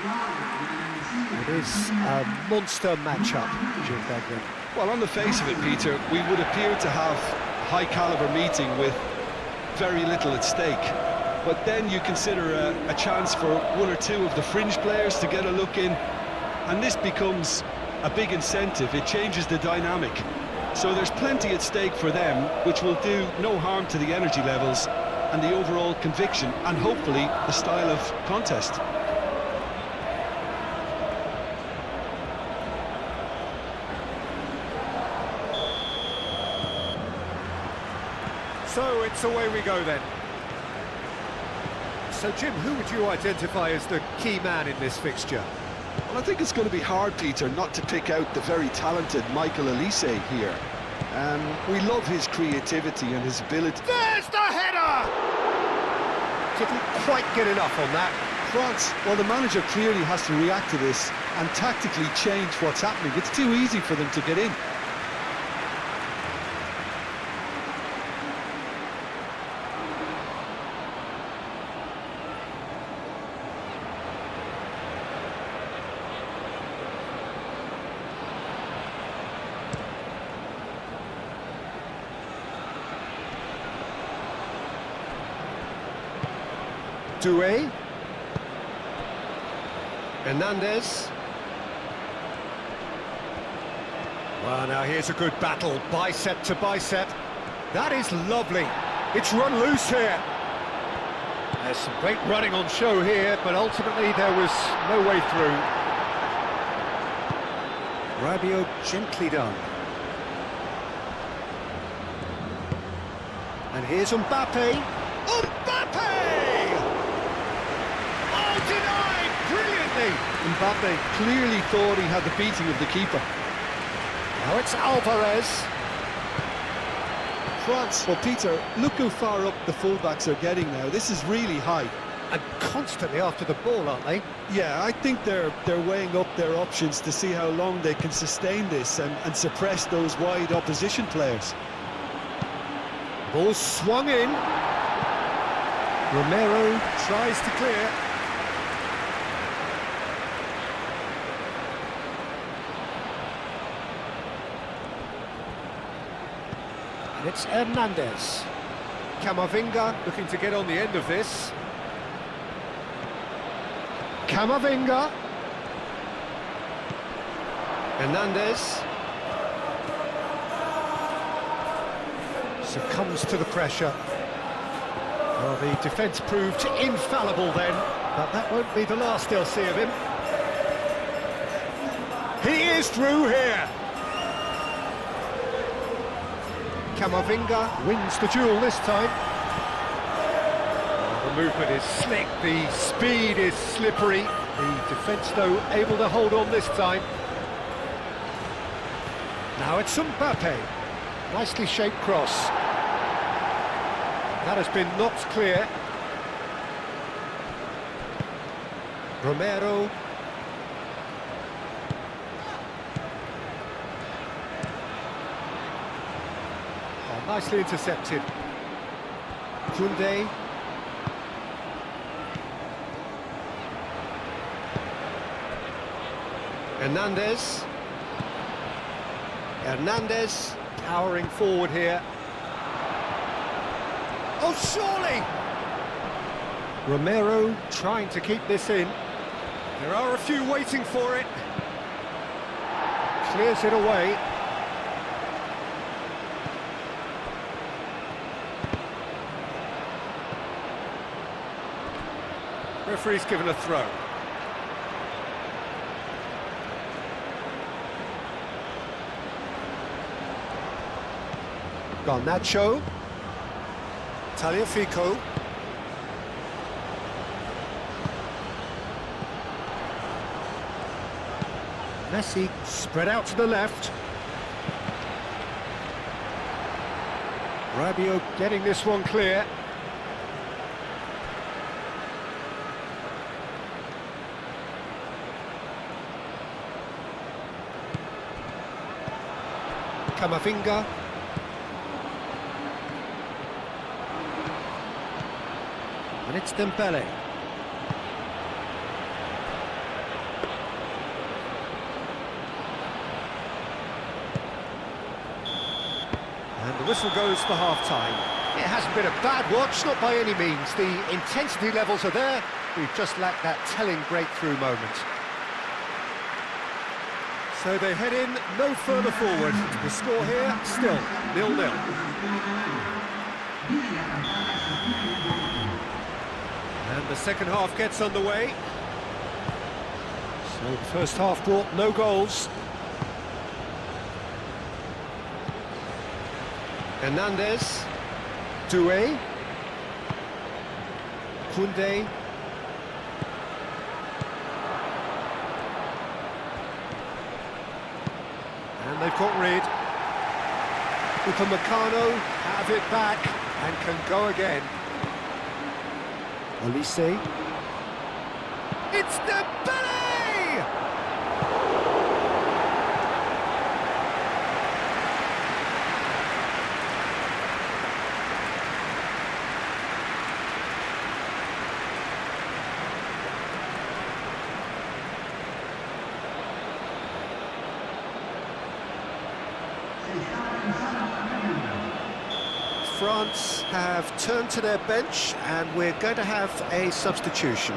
It is a monster matchup, Jim Beglin. Well, on the face of it, Peter, we would appear to have a high-caliber meeting with very little at stake. But then you consider a chance for one or two of the fringe players to get a look in, and this becomes a big incentive. It changes the dynamic. So there's plenty at stake for them, which will do no harm to the energy levels and the overall conviction, and hopefully the style of contest. So it's away we go then. So Jim, who would you identify as the key man in this fixture? Well, I think it's going to be hard, Peter, not to pick out the very talented Michael Elise here. We love his creativity and his ability. There's the header! Didn't quite get enough on that. France, well, the manager clearly has to react to this and tactically change what's happening. It's too easy for them to get in. Doué. Hernandez. Well, now here's a good battle, bicep to bicep. That is lovely. It's run loose here. There's some great running on show here, but ultimately there was no way through. Rabiot gently done. And here's Mbappe. Mbappe! Oh, denied! Brilliantly! Mbappe clearly thought he had the beating of the keeper. Now it's Alvarez. France, well, Peter, look how far up the fullbacks are getting now. This is really high. And constantly after the ball, aren't they? Yeah, I think they're weighing up their options to see how long they can sustain this and suppress those wide opposition players. Ball swung in. Romero tries to clear. And it's Hernandez. Camavinga looking to get on the end of this. Camavinga. Hernandez. Succumbs to the pressure. Well, the defence proved infallible then, but that won't be the last they'll see of him. He is through here. Camavinga wins the duel this time. The movement is slick, the speed is slippery. The defence, though, able to hold on this time. Now it's Mbappe. Nicely shaped cross. That has been knocked clear. Romero. Oh, nicely intercepted. Koundé. Hernandez. Hernandez powering forward here. Oh, surely! Romero trying to keep this in. There are a few waiting for it. Clears it away. Referee's given a throw. Garnacho. Tagliafico. Messi spread out to the left. Rabiot getting this one clear. Camavinga. And it's Dembele. The whistle goes for half-time. It hasn't been a bad watch, not by any means. The intensity levels are there. We've just lacked that telling breakthrough moment. So they head in no further forward. The score here, still 0-0. And the second half gets underway. So the first half brought no goals. Hernandez, Doué, Koundé, and they've got rid. Upamecano have it back and can go again. Olise. It's Dembele! France have turned to their bench and we're going to have a substitution.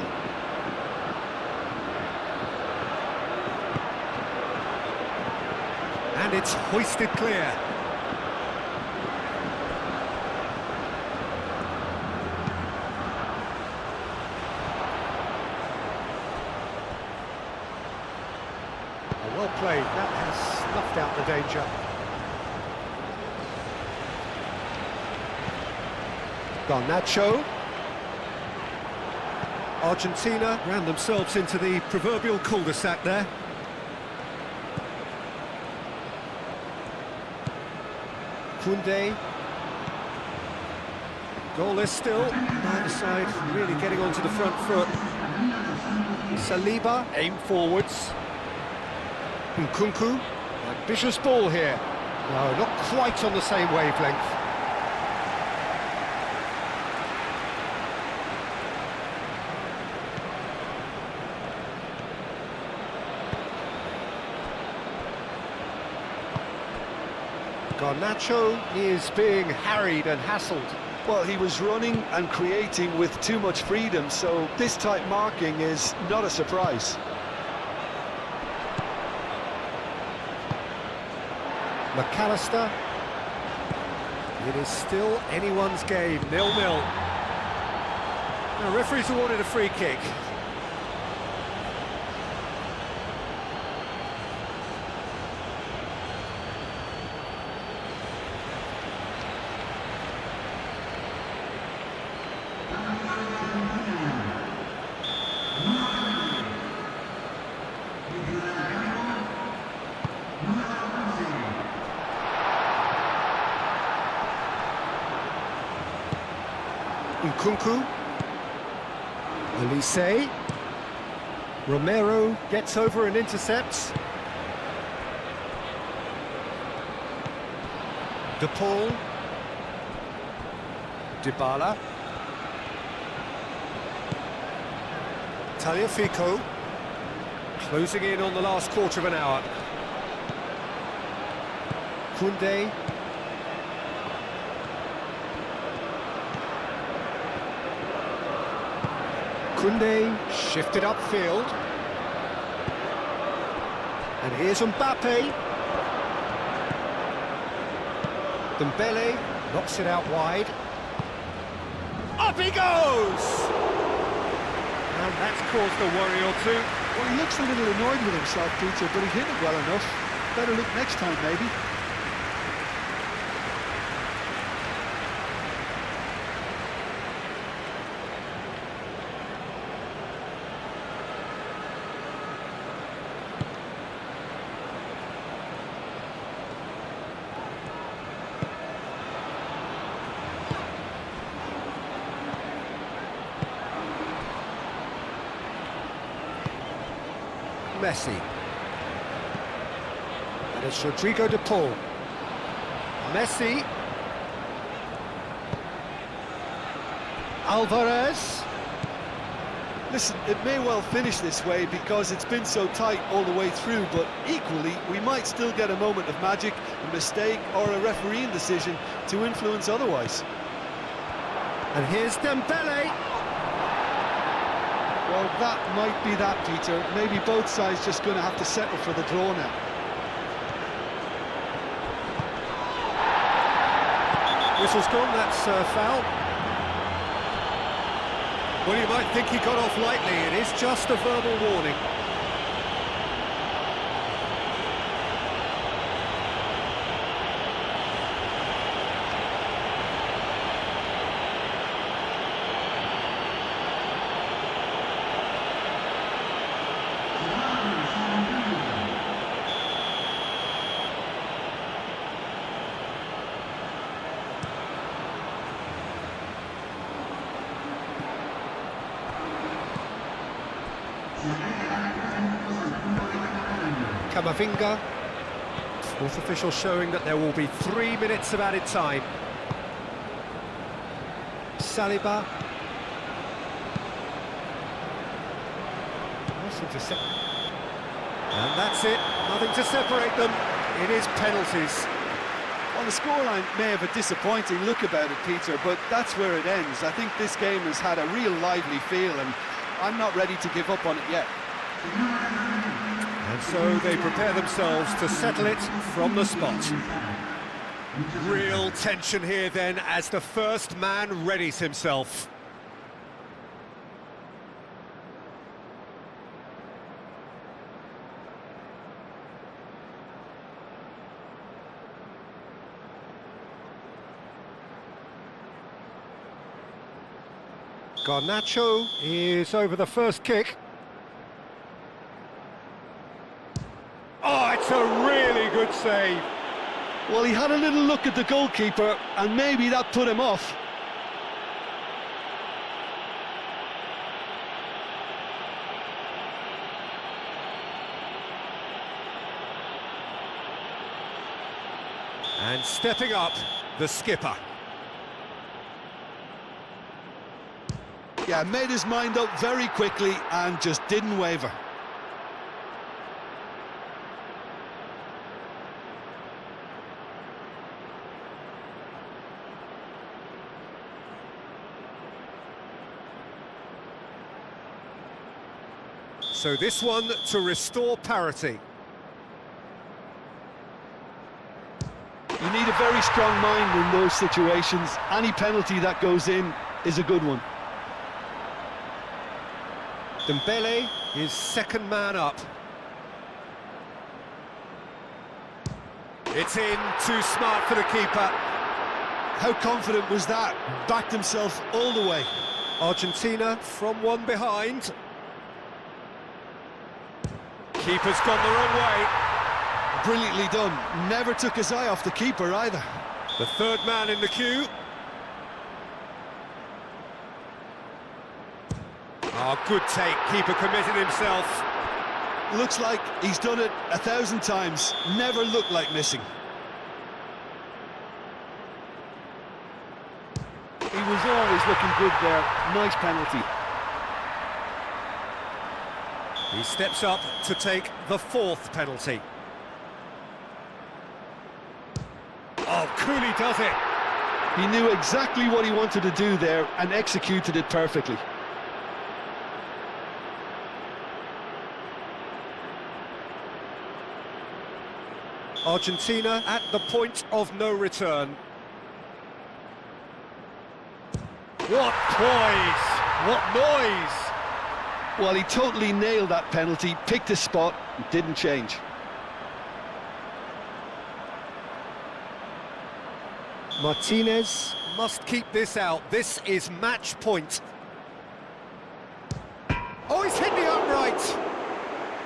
And it's hoisted clear. Well played, that has snuffed out the danger. Garnacho. Argentina ran themselves into the proverbial cul-de-sac there. Koundé. Goalless still. Neither side really getting onto the front foot. Saliba, aim forwards. Nkunku. Ambitious ball here. No, not quite on the same wavelength. Garnacho is being harried and hassled. Well, he was running and creating with too much freedom, so this type marking is not a surprise. McAllister. It is still anyone's game, 0-0. Now, referees awarded a free kick. Nkunku, Olise, Romero gets over and intercepts. De Paul, Dybala, Tagliafico, closing in on the last quarter of an hour. Koundé. Koundé shifted upfield. And here's Mbappe. Dembele knocks it out wide. Up he goes! And that's caused a worry or two. Well, he looks a little annoyed with himself, Peter, but he hit it well enough. Better look next time, maybe. Messi. And it's Rodrigo de Paul. Messi. Alvarez. Listen, it may well finish this way because it's been so tight all the way through, but equally, we might still get a moment of magic, a mistake, or a refereeing decision to influence otherwise. And here's Dembele. Well, that might be that, Peter. Maybe both sides just going to have to settle for the draw now. Whistle's gone, that's foul. Well, you might think he got off lightly. It is just a verbal warning. Camavinga. Fourth official showing that there will be 3 minutes of added time. Saliba. And that's it. Nothing to separate them. It is penalties. Well, the scoreline may have a disappointing look about it, Peter, but that's where it ends. I think this game has had a real lively feel, and I'm not ready to give up on it yet. And so they prepare themselves to settle it from the spot. Real tension here then as the first man readies himself. Garnacho is over the first kick. Oh, it's a really good save. Well, he had a little look at the goalkeeper, and maybe that put him off. And stepping up, the skipper. Yeah, made his mind up very quickly and just didn't waver. So this one to restore parity. You need a very strong mind in those situations. Any penalty that goes in is a good one. Dembele is second man up. It's in, too smart for the keeper. How confident was that? Backed himself all the way. Argentina from one behind. Keeper's gone the wrong way. Brilliantly done. Never took his eye off the keeper either. The third man in the queue. Oh, good take. Keeper committed himself. Looks like he's done it 1,000 times. Never looked like missing. He was always looking good there. Nice penalty. He steps up to take the fourth penalty. Oh, coolly does it. He knew exactly what he wanted to do there and executed it perfectly. Argentina at the point of no return. What poise! What noise! Well, he totally nailed that penalty, picked his spot, didn't change. Martinez must keep this out. This is match point. Oh, he's hit the upright!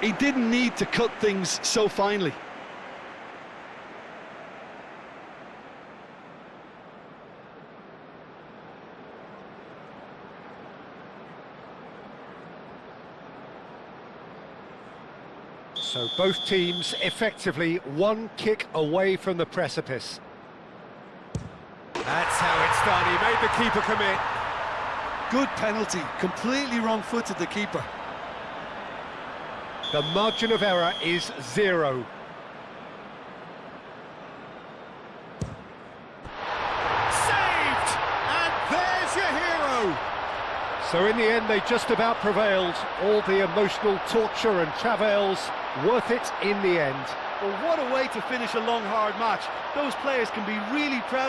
He didn't need to cut things so finely. So both teams effectively one kick away from the precipice. That's how it's done. He made the keeper commit. Good penalty, completely wrong-footed the keeper. The margin of error is 0. Saved! And there's your hero! So in the end, they just about prevailed. All the emotional torture and travails, worth it in the end. Well, what a way to finish a long, hard match. Those players can be really proud of